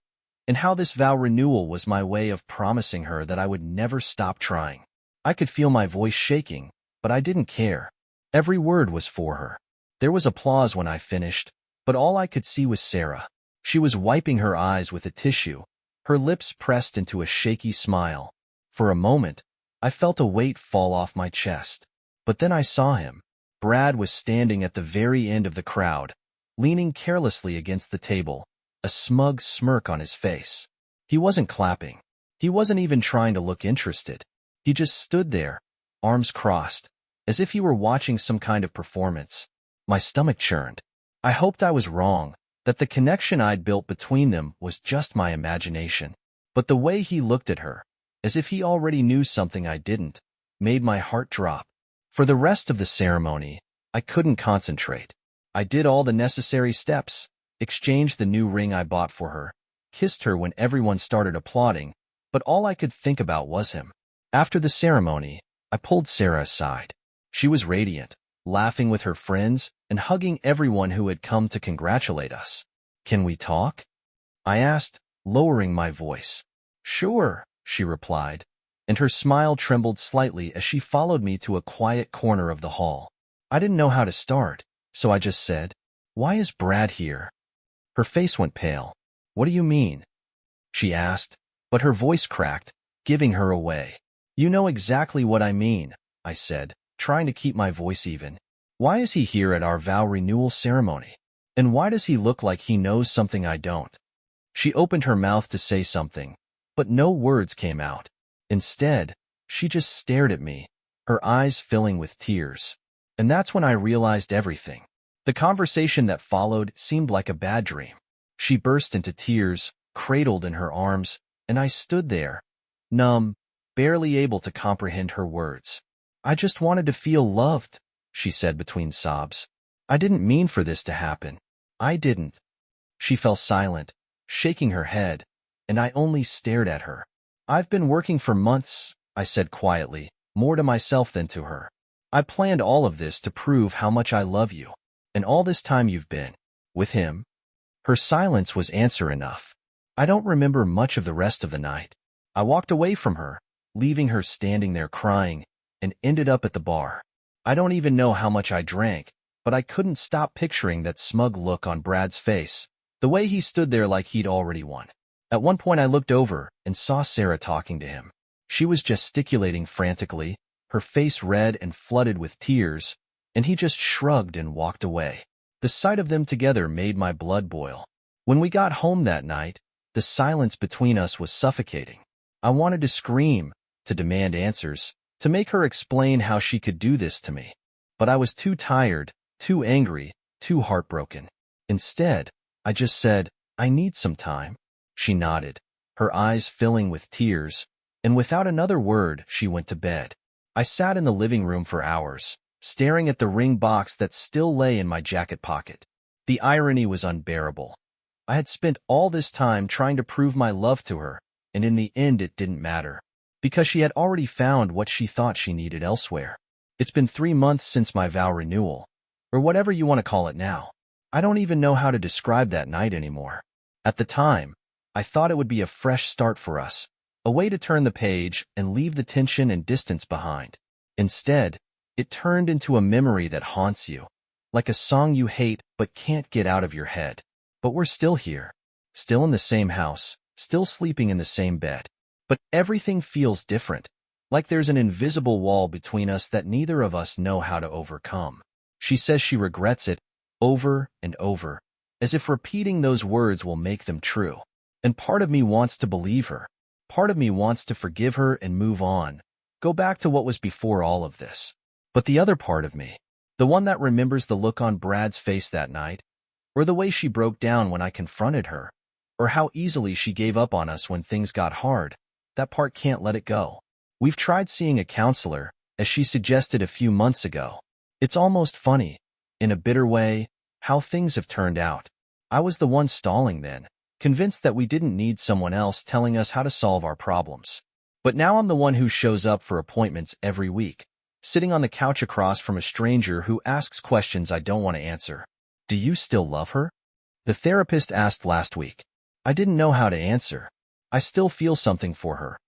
and how this vow renewal was my way of promising her that I would never stop trying. I could feel my voice shaking, but I didn't care. Every word was for her. There was applause when I finished, but all I could see was Sarah. She was wiping her eyes with a tissue, her lips pressed into a shaky smile. For a moment, I felt a weight fall off my chest. But then I saw him. Brad was standing at the very end of the crowd, leaning carelessly against the table, a smug smirk on his face. He wasn't clapping. He wasn't even trying to look interested. He just stood there, arms crossed, as if he were watching some kind of performance. My stomach churned. I hoped I was wrong, that the connection I'd built between them was just my imagination. But the way he looked at her, as if he already knew something I didn't, made my heart drop. For the rest of the ceremony, I couldn't concentrate. I did all the necessary steps, exchanged the new ring I bought for her, kissed her when everyone started applauding, but all I could think about was him. After the ceremony, I pulled Sarah aside. She was radiant, laughing with her friends and hugging everyone who had come to congratulate us. "Can we talk?" I asked, lowering my voice. "Sure," she replied, and her smile trembled slightly as she followed me to a quiet corner of the hall. I didn't know how to start, so I just said, "Why is Brad here?" Her face went pale. "What do you mean?" she asked, but her voice cracked, giving her away. "You know exactly what I mean," I said, trying to keep my voice even. "Why is he here at our vow renewal ceremony? And why does he look like he knows something I don't?" She opened her mouth to say something, but no words came out. Instead, she just stared at me, her eyes filling with tears. And that's when I realized everything. The conversation that followed seemed like a bad dream. She burst into tears, cradled in her arms, and I stood there, numb, barely able to comprehend her words. "I just wanted to feel loved," she said between sobs. "I didn't mean for this to happen. I didn't." She fell silent, shaking her head, and I only stared at her. "I've been working for months," I said quietly, more to myself than to her. "I planned all of this to prove how much I love you. And all this time you've been with him." Her silence was answer enough. I don't remember much of the rest of the night. I walked away from her, leaving her standing there crying, and ended up at the bar. I don't even know how much I drank, but I couldn't stop picturing that smug look on Brad's face, the way he stood there like he'd already won. At one point I looked over and saw Sarah talking to him. She was gesticulating frantically, her face red and flooded with tears, and he just shrugged and walked away. The sight of them together made my blood boil. When we got home that night, the silence between us was suffocating. I wanted to scream, to demand answers, to make her explain how she could do this to me. But I was too tired, too angry, too heartbroken. Instead, I just said, I need some time. She nodded, her eyes filling with tears, and without another word, she went to bed. I sat in the living room for hours, staring at the ring box that still lay in my jacket pocket. The irony was unbearable. I had spent all this time trying to prove my love to her, and in the end it didn't matter, because she had already found what she thought she needed elsewhere. It's been 3 months since my vow renewal, or whatever you want to call it now. I don't even know how to describe that night anymore. At the time, I thought it would be a fresh start for us, a way to turn the page and leave the tension and distance behind. Instead, it turned into a memory that haunts you, like a song you hate but can't get out of your head. But we're still here, still in the same house, still sleeping in the same bed. But everything feels different, like there's an invisible wall between us that neither of us know how to overcome. She says she regrets it over and over, as if repeating those words will make them true. And part of me wants to believe her. Part of me wants to forgive her and move on, go back to what was before all of this. But the other part of me, the one that remembers the look on Brad's face that night, or the way she broke down when I confronted her, or how easily she gave up on us when things got hard, that part can't let it go. We've tried seeing a counselor, as she suggested a few months ago. It's almost funny, in a bitter way, how things have turned out. I was the one stalling then, convinced that we didn't need someone else telling us how to solve our problems. But now I'm the one who shows up for appointments every week, sitting on the couch across from a stranger who asks questions I don't want to answer. Do you still love her? The therapist asked last week. I didn't know how to answer. I still feel something for her.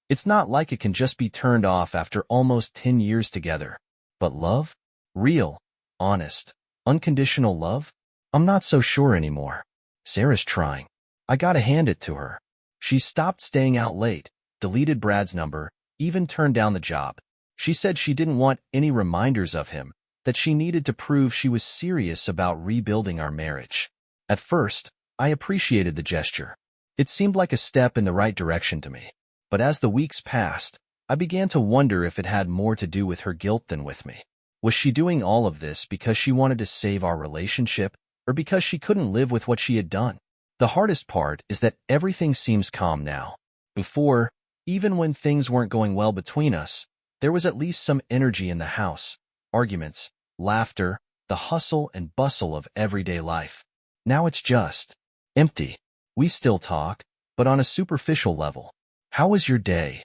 It's not like it can just be turned off after almost 10 years together. But love? Real, honest, unconditional love? I'm not so sure anymore. Sarah's trying. I gotta hand it to her. She stopped staying out late, deleted Brad's number, even turned down the job. She said she didn't want any reminders of him, that she needed to prove she was serious about rebuilding our marriage. At first, I appreciated the gesture. It seemed like a step in the right direction to me. But as the weeks passed, I began to wonder if it had more to do with her guilt than with me. Was she doing all of this because she wanted to save our relationship, or because she couldn't live with what she had done? The hardest part is that everything seems calm now. Before, even when things weren't going well between us, there was at least some energy in the house. Arguments, laughter, the hustle and bustle of everyday life. Now it's just empty. We still talk, but on a superficial level. How was your day?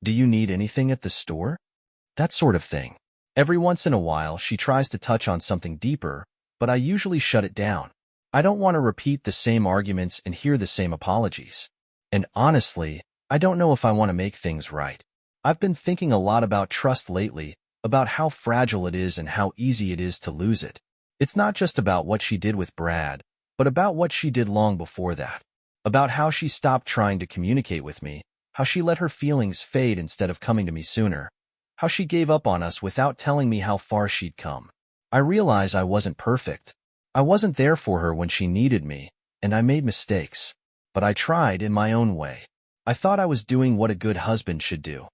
Do you need anything at the store? That sort of thing. Every once in a while, she tries to touch on something deeper, but I usually shut it down. I don't want to repeat the same arguments and hear the same apologies. And honestly, I don't know if I want to make things right. I've been thinking a lot about trust lately, about how fragile it is and how easy it is to lose it. It's not just about what she did with Brad, but about what she did long before that. About how she stopped trying to communicate with me, how she let her feelings fade instead of coming to me sooner, how she gave up on us without telling me how far she'd come. I realize I wasn't perfect. I wasn't there for her when she needed me, and I made mistakes. But I tried in my own way. I thought I was doing what a good husband should do.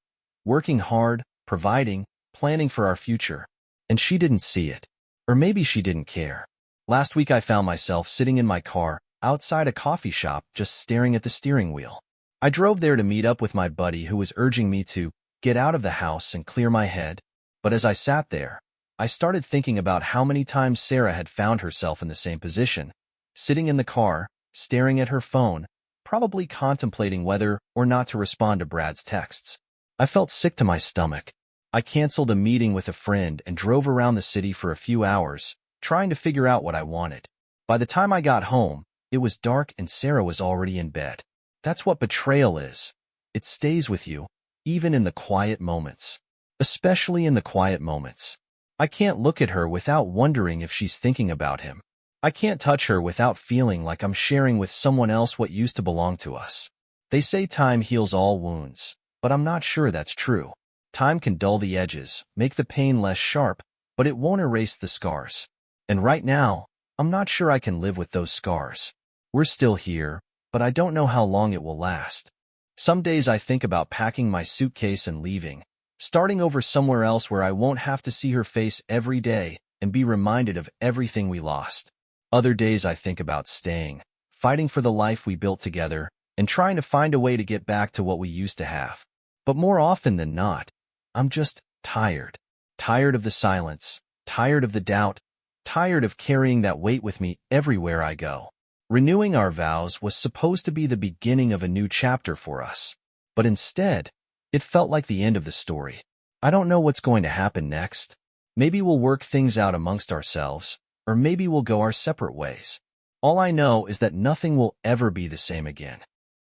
Working hard, providing, planning for our future. And she didn't see it. Or maybe she didn't care. Last week I found myself sitting in my car, outside a coffee shop, just staring at the steering wheel. I drove there to meet up with my buddy who was urging me to get out of the house and clear my head. But as I sat there, I started thinking about how many times Sarah had found herself in the same position, sitting in the car, staring at her phone, probably contemplating whether or not to respond to Brad's texts. I felt sick to my stomach. I canceled a meeting with a friend and drove around the city for a few hours, trying to figure out what I wanted. By the time I got home, it was dark and Sarah was already in bed. That's what betrayal is. It stays with you, even in the quiet moments. Especially in the quiet moments. I can't look at her without wondering if she's thinking about him. I can't touch her without feeling like I'm sharing with someone else what used to belong to us. They say time heals all wounds, but I'm not sure that's true. Time can dull the edges, make the pain less sharp, but it won't erase the scars. And right now, I'm not sure I can live with those scars. We're still here, but I don't know how long it will last. Some days I think about packing my suitcase and leaving, starting over somewhere else where I won't have to see her face every day and be reminded of everything we lost. Other days I think about staying, fighting for the life we built together, and trying to find a way to get back to what we used to have. But more often than not, I'm just tired. Tired of the silence, tired of the doubt, tired of carrying that weight with me everywhere I go. Renewing our vows was supposed to be the beginning of a new chapter for us, but instead, it felt like the end of the story. I don't know what's going to happen next. Maybe we'll work things out amongst ourselves, or maybe we'll go our separate ways. All I know is that nothing will ever be the same again.